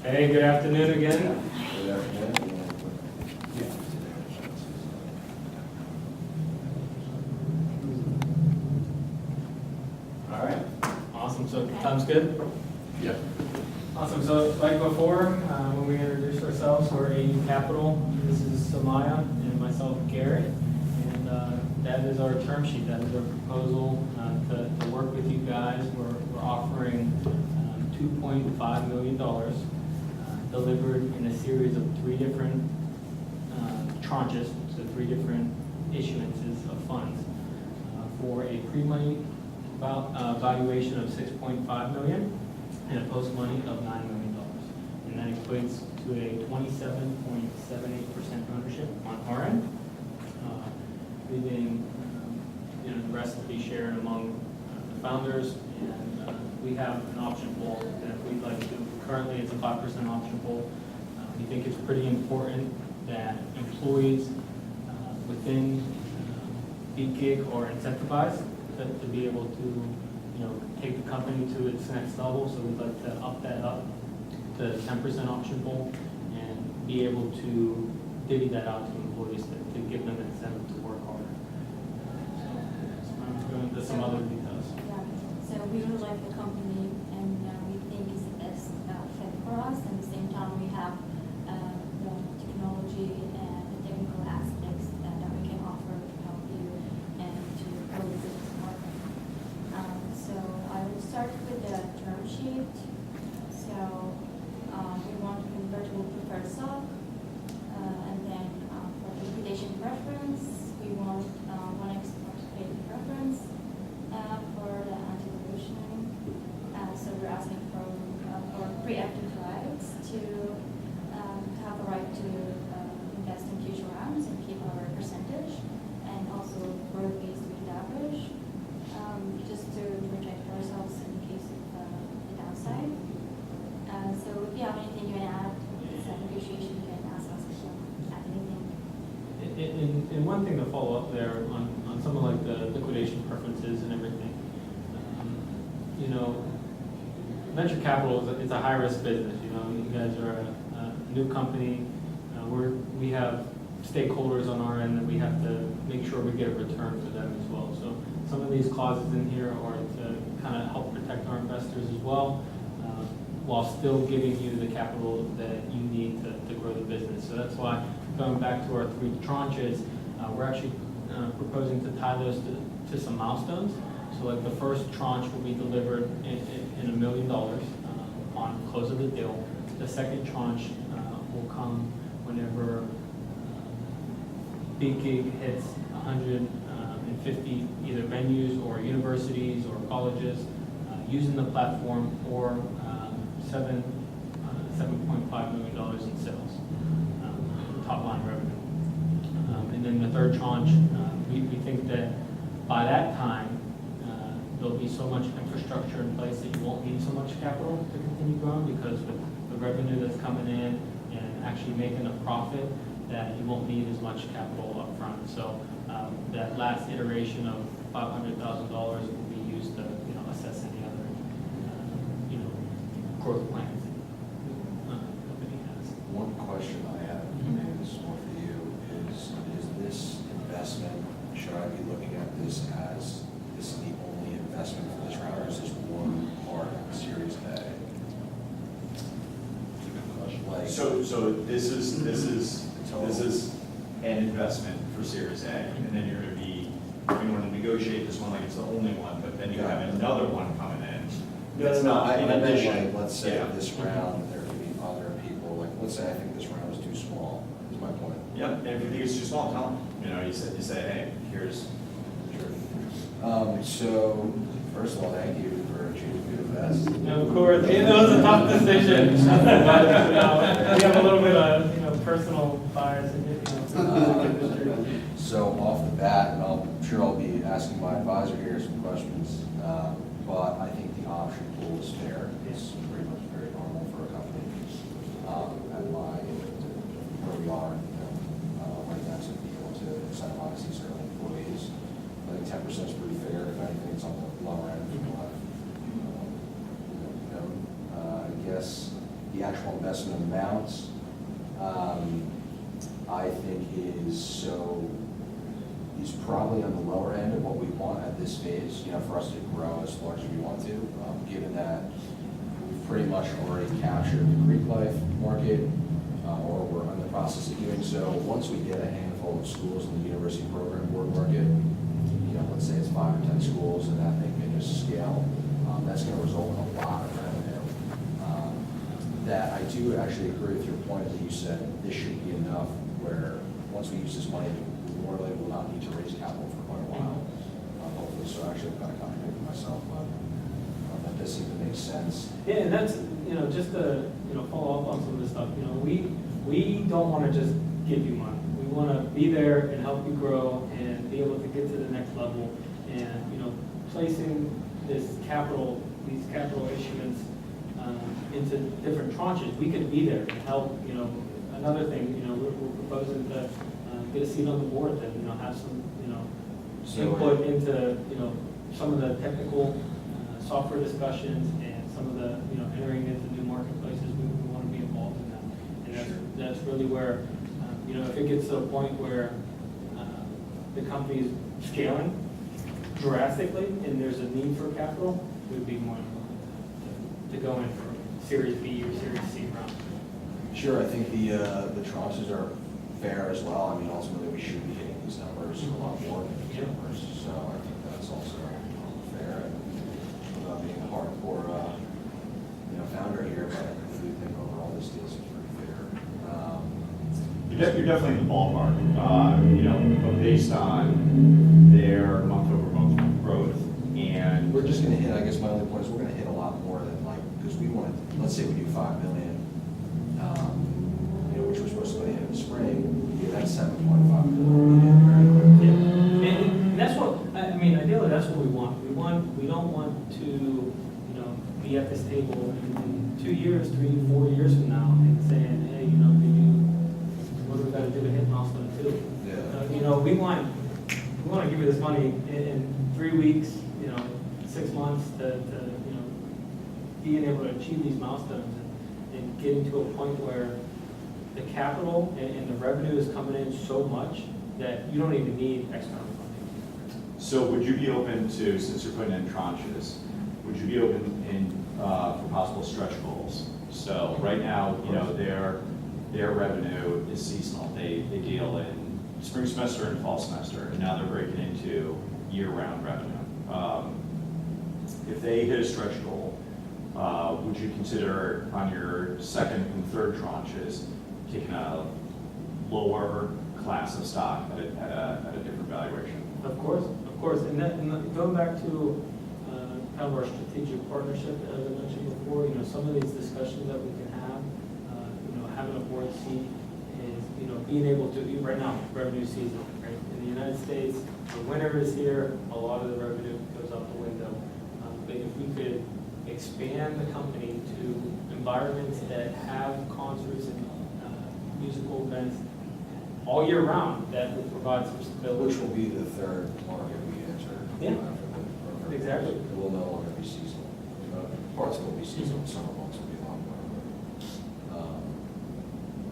Hey, good afternoon again. Good afternoon. All right, awesome. So time's good? Yeah. Awesome. So like before, when we introduced ourselves, we're AU Capital. This is Samaya and myself, Garrett. And that is our term sheet. That is our proposal to work with you guys. We're offering $2.5 million delivered in a series of 3 different tranches, so 3 different issuances of funds for a pre-money valuation of $6.5 million and a post-money of $9 million. And that equates to a 27.78% ownership on our end, leaving the rest to be shared among the founders. And we have an option pool that we'd like to. Currently, it's a 5% option pool. We think it's pretty important that employees within BGig are incentivized to be able to, take the company to its next level. So we'd like to up that up to 10% option pool and be able to divvy that out to employees to give them an incentive to work harder. So I'm going into some other details. Yeah, so we really like the company and we think it's the best fit for us. At the same time, we have the technology and the technical aspects that we can offer to help you and to grow the business more. So I will start with the term sheet. So we want convertible preferred stock, and then for the liquidation preference, we want 1x participating preference for the anti-dilution. So we're asking for preemptive rights to have a right to invest in future rounds and keep our percentage, and also growth-based weighted average, just to protect ourselves in case of the downside. So if you have anything you want to add, it's an appreciation, you can ask us if you add anything. And one thing to follow up there on some of like the liquidation preferences and everything. Venture capital is a high-risk business. You guys are a new company. We have stakeholders on our end that we have to make sure we get a return for them as well. So some of these clauses in here are to kind of help protect our investors as well, while still giving you the capital that you need to grow the business. So that's why, going back to our 3 tranches, we're actually proposing to tie those to some milestones. So like the first tranche will be delivered in $1 million on close of the deal. The second tranche will come whenever BGig hits 150 either venues or universities or colleges using the platform, or $7.5 million in sales, top line revenue. And then the third tranche, we think that by that time, there'll be so much infrastructure in place that you won't need so much capital to continue growing, because with the revenue that's coming in and actually making a profit, that you won't need as much capital up front. So that last iteration of $500,000 will be used to assess any other growth plans the company has. One question I have, maybe this is more for you, is this investment, should I be looking at this as this is the only investment for this round, or is this one part of Series A? Like, So this is an investment for Series A, and then you're going to want to negotiate this one like it's the only one, but then you have another one coming in. That's not in I meant addition. like, let's say Yeah. this round, there could be other people, like, let's say I think this round is too small, is my point. Yep, and if you think it's too small, tell them. You say, hey, here's. So, first of all, thank you for choosing to invest. Of course, it was a tough decision. But, we have a little bit of personal bias in it. So off the bat, and I'm sure I'll be asking my advisor here some questions, but I think the option pool is fair. It's pretty much very normal for a company. At where we are, right now, to be able to incentivize these early employees. I think 10% is pretty fair. If anything, it's on the lower end. I guess The actual investment amounts, I think is probably on the lower end of what we want at this phase, for us to grow as large as we want to, given that we've pretty much already captured the Greek life market, or we're in the process of doing so. Once we get a handful of schools in the university program board market, let's say it's 5 or 10 schools, and that thing can just scale, that's going to result in a lot of revenue. That I do actually agree with your point that you said this should be enough where once we use this money, we more likely will not need to raise capital for quite a while. Hopefully, so actually I'm kind of contradicting myself, but that does seem to make sense. Yeah, and that's, just to, follow up on some of this stuff, we don't want to just give you money. We want to be there and help you grow and be able to get to the next level. And, placing these capital issuance into different tranches, we could be there and help. Another thing, we're proposing to get a seat on the board that, have some, input into, some of the technical software discussions and some of the, entering into new marketplaces. We want to be involved in that. And that's really where, if it gets to a point where the company's scaling drastically and there's a need for capital, we'd be more willing to go in for Series B or Series C round. Sure, I think the tranches are fair as well. I mean, ultimately, we should be hitting these numbers a lot more than these numbers, so I think that's also fair. And without being a hardcore, founder here, but I do think overall this deal seems pretty fair. You're definitely in the ballpark, but based on their month-over-month growth, and We're just gonna hit, I guess my only point is we're gonna hit a lot more than because we want, let's say we do 5 million, which we're supposed to go hit in the spring, that's 7.5 million very quickly. And that's what, ideally, that's what we want. We don't want to, be at this table in 2 years, 3, 4 years from now and saying, hey, what do we gotta do to hit milestone 2? Yeah. We want to give you this money in 3 weeks, 6 months to being able to achieve these milestones and getting to a point where the capital and the revenue is coming in so much that you don't even need external funding. so would you be open to, since you're putting in tranches, would you be open for possible stretch goals? So right now, their revenue is seasonal. They deal in spring semester and fall semester, and now they're breaking into year-round revenue. If they hit a stretch goal, would you consider on your second and third tranches taking a lower class of stock at a different valuation? Of course. And going back to kind of our strategic partnership, as I mentioned before, some of these discussions that we can have, having a board seat is, being able to, right now, revenue season, right? In the United States, the winter is here, a lot of the revenue goes out the window. But if we could expand the company to environments that have concerts and musical events all year round, that would provide some stability. Which will be the third market we enter. Yeah. After the program. Exactly. It will no longer be seasonal. Parts will be seasonal, summer months will be a lot more.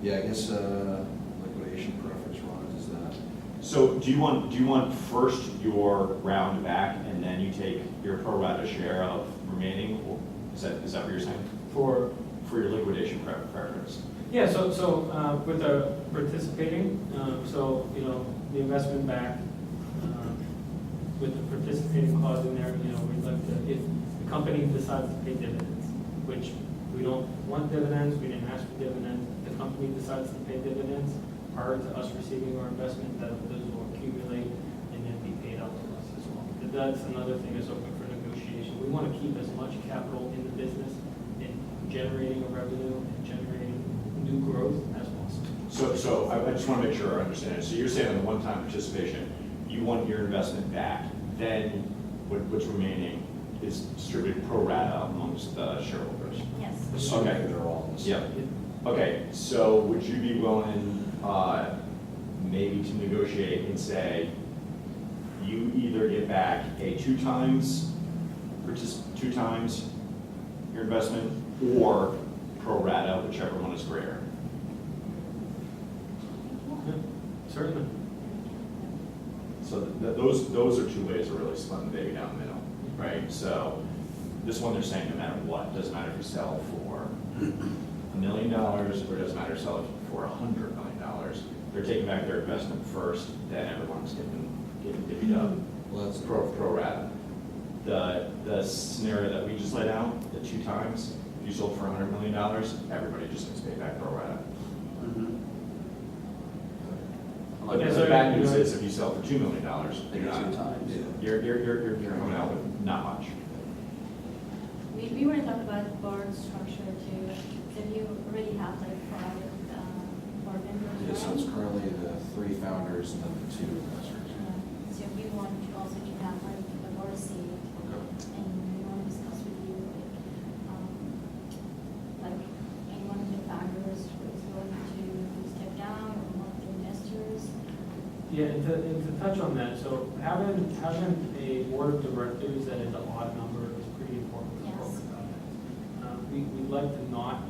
Yeah, I guess liquidation preference, Ron, is that. So do you want first your round back and then you take your pro rata share of remaining? Or is that what you're saying? For your liquidation preference? Yeah, so with the participating, the investment back, with the participating clause in there, we'd like to, if the company decides to pay dividends, which we don't want dividends, we didn't ask for dividends, if the company decides to pay dividends prior to us receiving our investment, those will accumulate and then be paid out to us as well. But that's another thing that's open for negotiation. We want to keep as much capital in the business and generating a revenue and generating new growth as possible. So I just want to make sure I understand it. So you're saying on the one-time participation, you want your investment back, then what's remaining is distributed pro rata amongst the shareholders? Yes. Assuming Okay. they're all in the Yeah. same. Okay, so would you be willing maybe to negotiate and say, you either get back a 2 times your investment, or pro rata, whichever one is greater. Yeah, certainly. So those are two ways of really splitting the baby down the middle, right? So this one, they're saying no matter what, doesn't matter if you sell for $1 million, or it doesn't matter if you sell it for $100 million. They're taking back their investment first, then everyone's getting divvied up. Well, that's Pro rata. The scenario that we just laid out, the 2 times, if you sold for $100 million, everybody just gets paid back pro rata. But Yeah, the so bad you news know- is if you sell for $2 million, They you're get not, 2 times. you're coming out with not much. We were talking about board structure too, so you already have like 5 board members, Yeah, so right? it's currently the 3 founders and then the 2 investors. So we want to also to have like the board seat, and we want to discuss with you, like any one of the founders who is willing to step down, or one of the investors. Yeah, and to touch on that, so having a board of directors that is an odd number is pretty important to Yes. focus on. We'd like to not